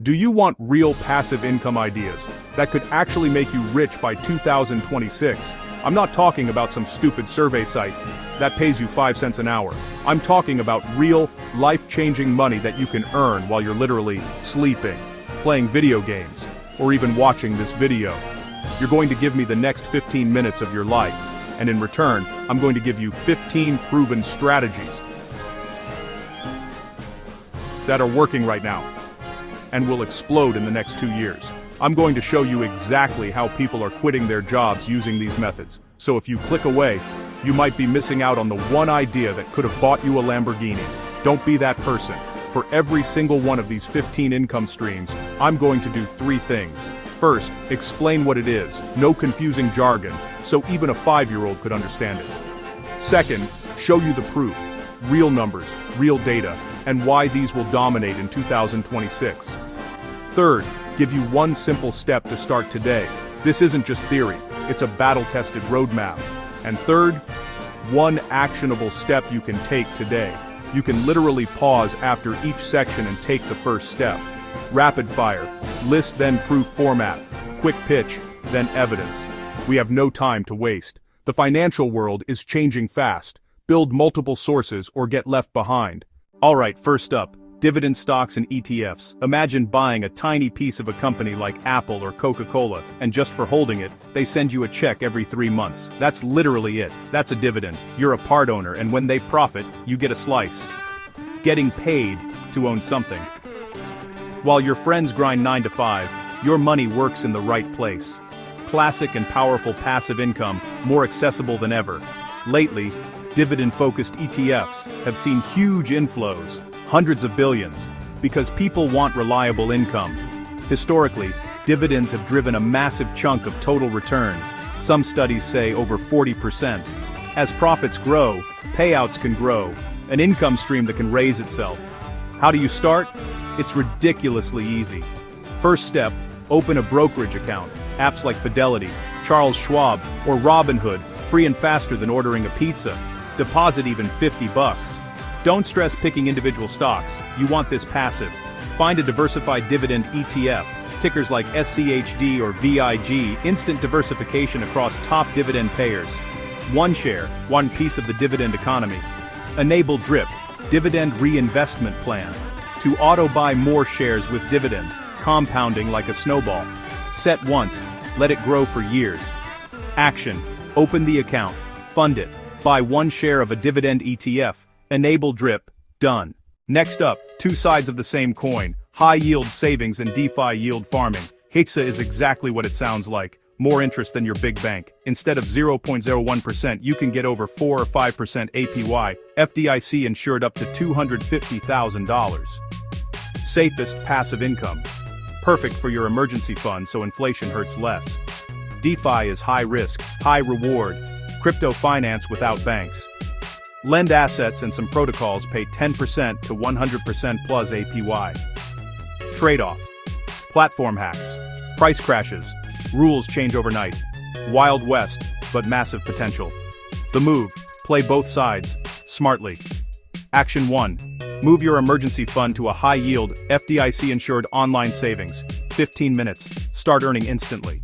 Do you want real passive income ideas that could actually make you rich by 2026? I'm not talking about some stupid survey site that pays you 5 cents an hour. I'm talking about real, life-changing money that you can earn while you're literally sleeping, playing video games, or even watching this video. You're going to give me the next 15 minutes of your life, and in return, I'm going to give you 15 proven strategies that are working right now and will explode in the next 2 years. I'm going to show you exactly how people are quitting their jobs using these methods. So if you click away, you might be missing out on the one idea that could have bought you a Lamborghini. Don't be that person. For every single one of these 15 income streams, I'm going to do 3 things. First, explain what it is, no confusing jargon, so even a 5-year-old could understand it. Second, show you the proof, real numbers, real data, and why these will dominate in 2026. Third, give you one simple step to start today. This isn't just theory, it's a battle-tested roadmap. And third, one actionable step you can take today. You can literally pause after each section and take the first step. Rapid fire, list then proof format, quick pitch, then evidence. We have no time to waste. The financial world is changing fast. Build multiple sources or get left behind. Alright, first up, dividend stocks and ETFs. Imagine buying a tiny piece of a company like Apple or Coca-Cola, and just for holding it, they send you a check every 3 months. That's literally it. That's a dividend. You're a part owner, and when they profit, you get a slice. Getting paid to own something. While your friends grind 9 to 5, your money works in the right place. Classic and powerful passive income, more accessible than ever. Lately, dividend-focused ETFs have seen huge inflows, hundreds of billions, because people want reliable income. Historically, dividends have driven a massive chunk of total returns, some studies say over 40%. As profits grow, payouts can grow, an income stream that can raise itself. How do you start? It's ridiculously easy. First step, open a brokerage account. Apps like Fidelity, Charles Schwab, or Robinhood, free and faster than ordering a pizza. Deposit even $50. Don't stress picking individual stocks, you want this passive. Find a diversified dividend ETF, tickers like SCHD or VIG, instant diversification across top dividend payers. One share, one piece of the dividend economy. Enable DRIP, dividend reinvestment plan. To auto-buy more shares with dividends, compounding like a snowball. Set once, let it grow for years. Action, open the account, fund it. Buy one share of a dividend ETF, enable DRIP, done. Next up, 2 sides of the same coin, high-yield savings and DeFi yield farming. HITSA is exactly what it sounds like, more interest than your big bank. Instead of 0.01%, you can get over 4 or 5% APY, FDIC insured up to $250,000. Safest passive income. Perfect for your emergency fund so inflation hurts less. DeFi is high risk, high reward. Crypto finance without banks. Lend assets and some protocols pay 10% to 100% plus APY. Trade-off. Platform hacks. Price crashes. Rules change overnight. Wild West, but massive potential. The move. Play both sides, smartly. Action 1. Move your emergency fund to a high-yield, FDIC-insured online savings. 15 minutes. Start earning instantly.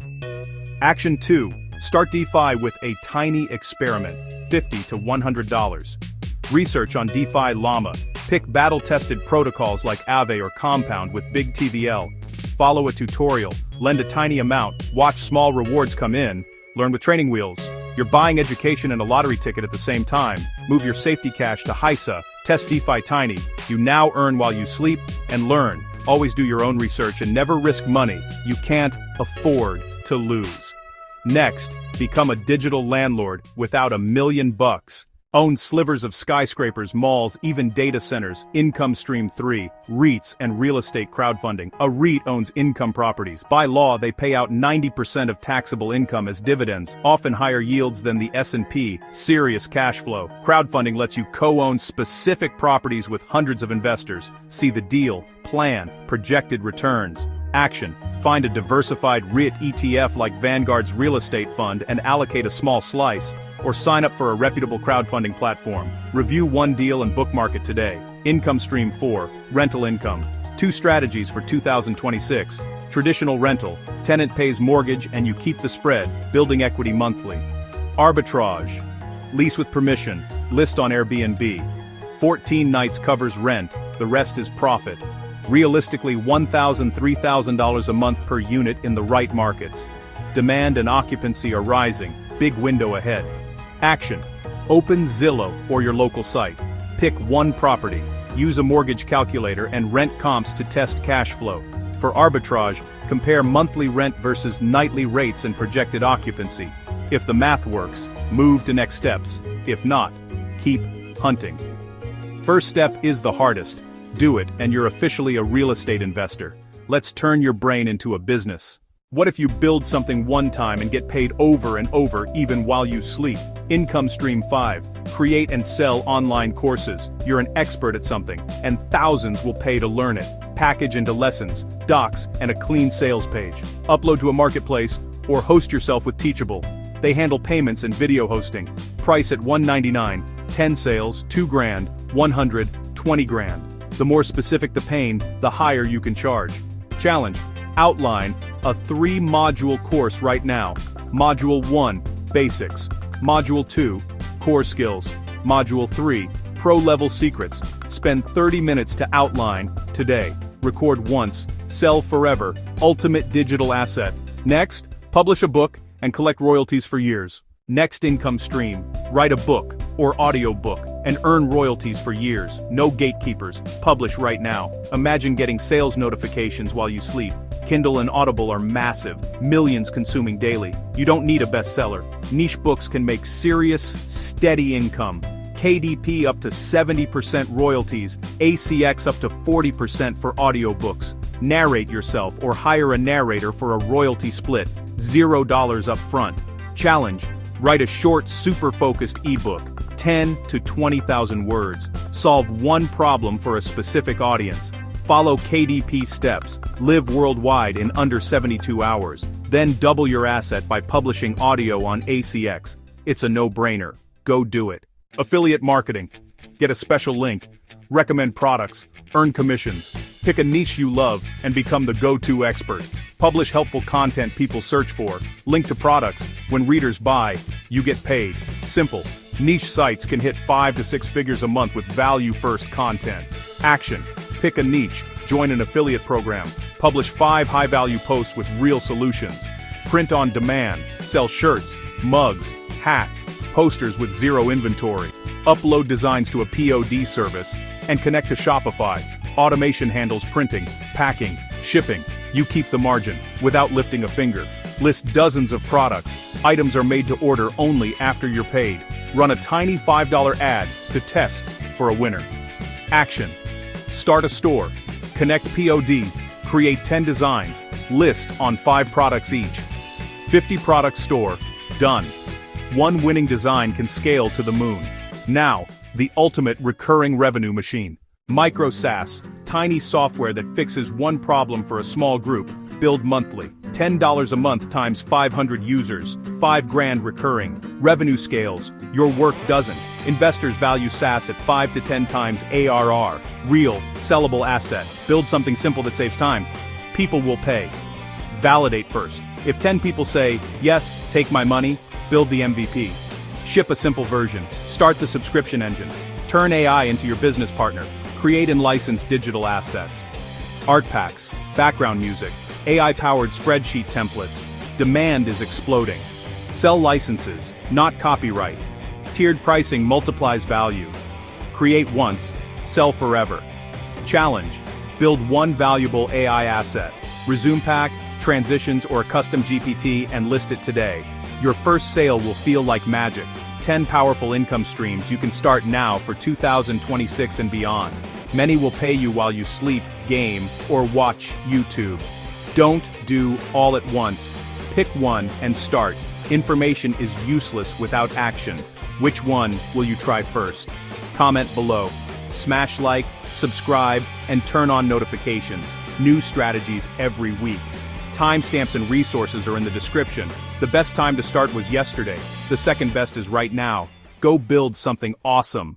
Action 2. Start DeFi with a tiny experiment, $50 to $100. Research on DeFi Llama. Pick battle-tested protocols like Aave or Compound with big TVL. Follow a tutorial, lend a tiny amount, watch small rewards come in, learn with training wheels. You're buying education and a lottery ticket at the same time. Move your safety cash to HISA, test DeFi tiny. You now earn while you sleep and learn. Always do your own research and never risk money you can't afford to lose. Next, become a digital landlord without $1 million. Own slivers of skyscrapers, malls, even data centers. Income stream 3, REITs and real estate crowdfunding. A REIT owns income properties. By law, they pay out 90% of taxable income as dividends, often higher yields than the S&P. Serious cash flow. Crowdfunding lets you co-own specific properties with hundreds of investors. See the deal, plan, projected returns. Action. Find a diversified REIT ETF like Vanguard's real estate fund and allocate a small slice. Or sign up for a reputable crowdfunding platform. Review one deal and bookmark it today. Income stream 4, rental income. Two strategies for 2026. Traditional rental, tenant pays mortgage and you keep the spread, building equity monthly. Arbitrage, lease with permission, list on Airbnb. 14 nights covers rent, the rest is profit. Realistically $1,000 to $3,000 a month per unit in the right markets. Demand and occupancy are rising, big window ahead. Action. Open Zillow or your local site. Pick one property. Use a mortgage calculator and rent comps to test cash flow. For arbitrage, compare monthly rent versus nightly rates and projected occupancy. If the math works, move to next steps. If not, keep hunting. First step is the hardest. Do it and you're officially a real estate investor. Let's turn your brain into a business. What if you build something one time and get paid over and over even while you sleep? Income Stream 5. Create and sell online courses. You're an expert at something, and thousands will pay to learn it. Package into lessons, docs, and a clean sales page. Upload to a marketplace, or host yourself with Teachable. They handle payments and video hosting. Price at $199, 10 sales, $2,000, 100, 20 grand. The more specific the pain, the higher you can charge. Challenge. Outline a 3-module course right now. Module 1, Basics. Module 2, Core Skills. Module 3, Pro-Level Secrets. Spend 30 minutes to outline today. Record once, sell forever, ultimate digital asset. Next, publish a book and collect royalties for years. Next income stream, write a book or audio book and earn royalties for years. No gatekeepers, publish right now. Imagine getting sales notifications while you sleep. Kindle and Audible are massive, millions consuming daily. You don't need a bestseller. Niche books can make serious, steady income. KDP up to 70% royalties, ACX up to 40% for audiobooks. Narrate yourself or hire a narrator for a royalty split, $0 up front. Challenge, write a short, super-focused ebook, 10 to 20,000 words. Solve one problem for a specific audience. Follow KDP steps, live worldwide in under 72 hours, then double your asset by publishing audio on ACX. It's a no-brainer. Go do it. Affiliate marketing. Get a special link. Recommend products. Earn commissions. Pick a niche you love and become the go-to expert. Publish helpful content people search for. Link to products. When readers buy, you get paid. Simple. Niche sites can hit 5 to 6 figures a month with value-first content. Action. Pick a niche, join an affiliate program, publish 5 high-value posts with real solutions. Print on demand, sell shirts, mugs, hats, posters with zero inventory. Upload designs to a POD service, and connect to Shopify. Automation handles printing, packing, shipping. You keep the margin, without lifting a finger. List dozens of products. Items are made to order only after you're paid. Run a tiny $5 ad to test for a winner. Action. Start a store. Connect POD. Create 10 designs. List on 5 products each. 50 product store. Done. One winning design can scale to the moon. Now, the ultimate recurring revenue machine. Micro SaaS, tiny software that fixes one problem for a small group. Build monthly. $10 a month times 500 users. $5,000 recurring. Revenue scales. Your work doesn't. Investors value SaaS at 5 to 10 times ARR. Real, sellable asset. Build something simple that saves time. People will pay. Validate first. If 10 people say, yes, take my money, build the MVP. Ship a simple version. Start the subscription engine. Turn AI into your business partner. Create and license digital assets. Art packs, background music, AI-powered spreadsheet templates. Demand is exploding. Sell licenses, not copyright. Tiered pricing multiplies value. Create once, sell forever. Challenge, build one valuable AI asset. Resume pack, transitions, or a custom GPT and list it today. Your first sale will feel like magic. 10 powerful income streams you can start now for 2026 and beyond. Many will pay you while you sleep, game, or watch YouTube. Don't do all at once. Pick one and start. Information is useless without action. Which one will you try first? Comment below. Smash like, subscribe, and turn on notifications. New strategies every week. Timestamps and resources are in the description. The best time to start was yesterday. The second best is right now. Go build something awesome.